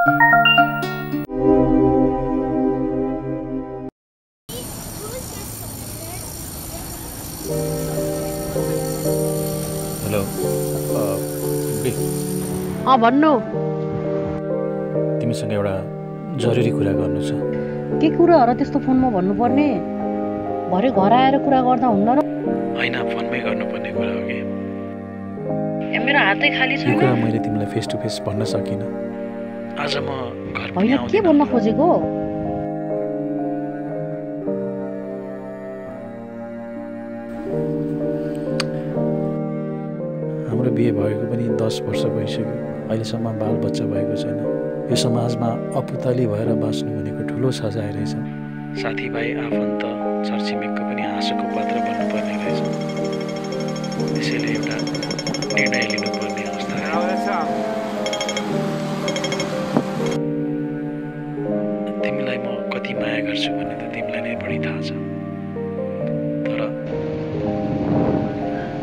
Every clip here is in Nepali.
हेलो भन्नु तिमीसँग एउटा जरुरी कुरा गर्नु छ। के कुरा हो र त्यस्तो फोनमा भन्नुपर्ने? भरे घर आएर कुरा गर्दा हुन्न र? हैन, फोनमै गर्नुपर्ने कुरा हो कि। मेरो हातै खाली यो छैन। कुरा मैले तिमीलाई फेस टु फेस भन्न सकिनँ। आज म घर पनि हैन, के भन्न खोजेको? हाम्रो बिहे भएको पनि 10 वर्ष भइसक्यो। अहिलेसम्म बाल बच्चा भएको छैन। यो समाजमा अपुतली भएर बाँच्नु भनेको ठुलो सजाय रहेछ। साथीभाइ आफन्त छरछिमेकको पनि हाँसोको पात्र बन्नुपर्ने रहेछ। त्यसैले एउटा निर्णय लिनुपर्ने अवस्था आयो। तिमीलाई म कति माया गर्छु भन्ने त तिमीलाई नै बढी थाहा छ। तर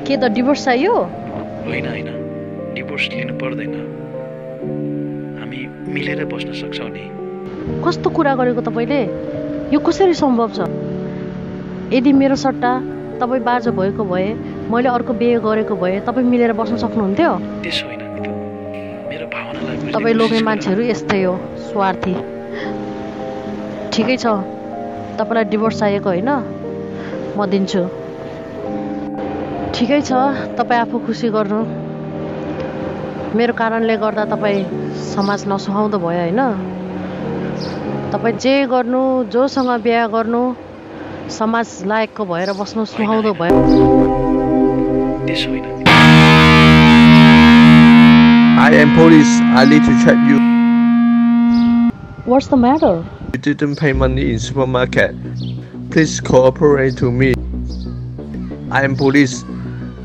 के त डिभोर्स चाहियो? होइन, डिभोर्स लिनु पर्दैन। हामी मिलेर बस्न सक्छौँ नि। कस्तो कुरा गरेको तपाईँले? यो कसरी सम्भव छ? यदि मेरो सट्टा तपाईँ बाजा भएको भए, मैले अर्को बिहे गरेको भए तपाईँ मिलेर बस्न सक्नुहुन्थ्यो? त्यसो होइन नि त। मेरो भावनालाई बुझ्ने तपाईँ लोग्ने कोसिस गर। मान्छेहरू यस्तै हो, स्वार्थी। ठिकै छ, तपाईँलाई डिभोर्स चाहिएको होइन, म दिन्छु। ठिकै छ, तपाईँ आफू खुसी गर्नु। मेरो कारणले गर्दा तपाईँ समाज नसुहाउँदो भयो होइन? तपाईँ जे गर्नु, जोसँग बिहा गर्नु, समाज लायकको भएर बस्नु सुहाउँदो भयो। त्यसो होइन। I am police. I need to check you. What's the matter? You didn't pay money in supermarket. Please cooperate to me. I am police.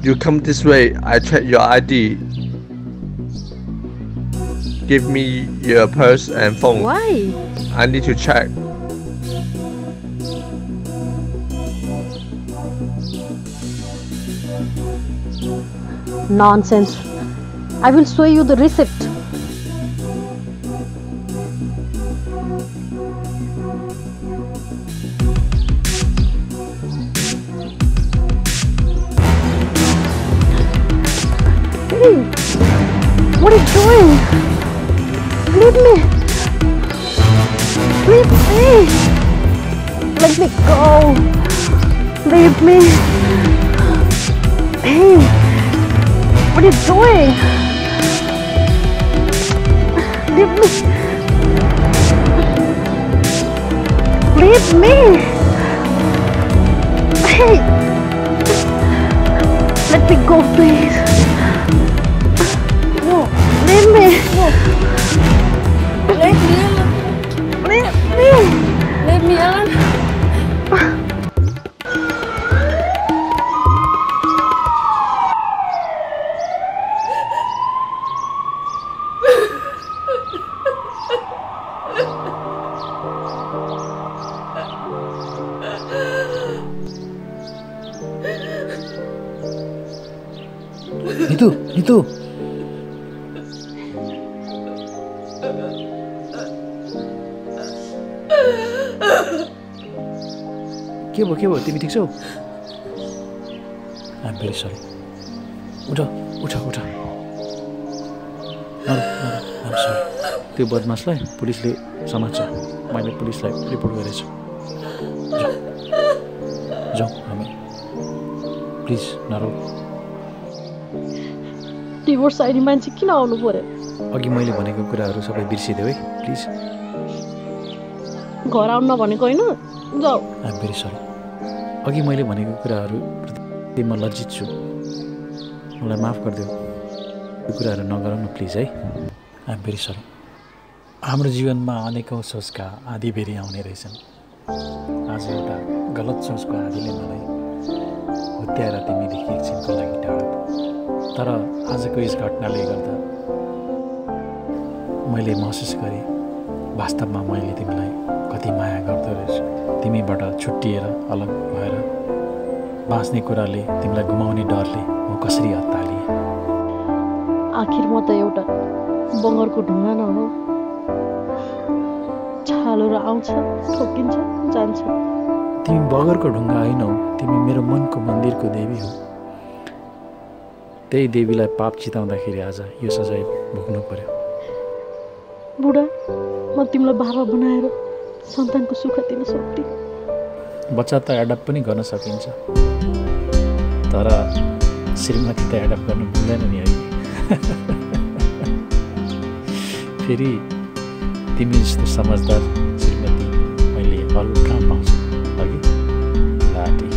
You come this way. I check your ID. Give me your purse and phone. Why? I need to check. Nonsense. I will show you the receipt. Hey, what are you doing? Leave me. Leave me. Let me go. Leave me. Hey, what are you doing? Leave me. Leave me. Hey, let me go, please. No, leave me. No. Leave me. Leave me. Leave me alone. Nitu के भयो तिमी ठिक छौ? I am very sorry. उठ आइम सरी। त्यो बदमासलाई पुलिसले समात्छ। मैले पुलिसलाई रिपोर्ट गरेछु। जाउँ हामी। प्लिज नरौ। डिभोर्स चाहिने मान्छे किन आउनु पर्यो? अघि मैले भनेको कुराहरू सबै बिर्सिदेऊ है प्लिज। घर आउन भनेको होइन, जाऊ। I am very sorry. अघि मैले भनेको कुराहरू प्रति म लज्जित छु। मलाई माफ गरिदेऊ। यो कुराहरू नगरौँ न प्लिज है। I am very sorry. हाम्रो जीवनमा अनेकौँ सोचका आधी बेरी आउने रहेछन्। आज एउटा गलत सोचको आधीले मलाई हुत्याएर तिमीदेखि एकछिनको लागि टाढा। तर आजको यस घटनाले गर्दा मैले महसुस गरेँ वास्तवमा मैले तिमीलाई कति माया गर्दो रहेछु। तिमीबाट छुट्टिएर अलग भएर बाँच्ने कुराले तिमीलाई गुमाउने डरले म कसरी अत्तालिएँ। आखिर म त एउटा बङ्गरको ढुङ्गा न हो। छालोहरू आउँछ, ठोकिन्छ, जान्छ। तिमी बगरको ढुङ्गा होइनौ, तिमी मेरो मनको मन्दिरको देवी हो। त्यही देवीलाई पाप चिताउँदाखेरि आज यो सजाय भोग्नु पर्यो। बुढा, म तिमीलाई बाबा बनाएर सन्तानको सुख दिन सक्दिनँ। बच्चा त एडप्ट पनि गर्न सकिन्छ, तर श्रीमती त एडप्ट गर्नु मिल्दैन नि है। फेरि तिमी जस्तो समझदार श्रीमती मैले अरू कहाँ पाउँछु अघि लाटी।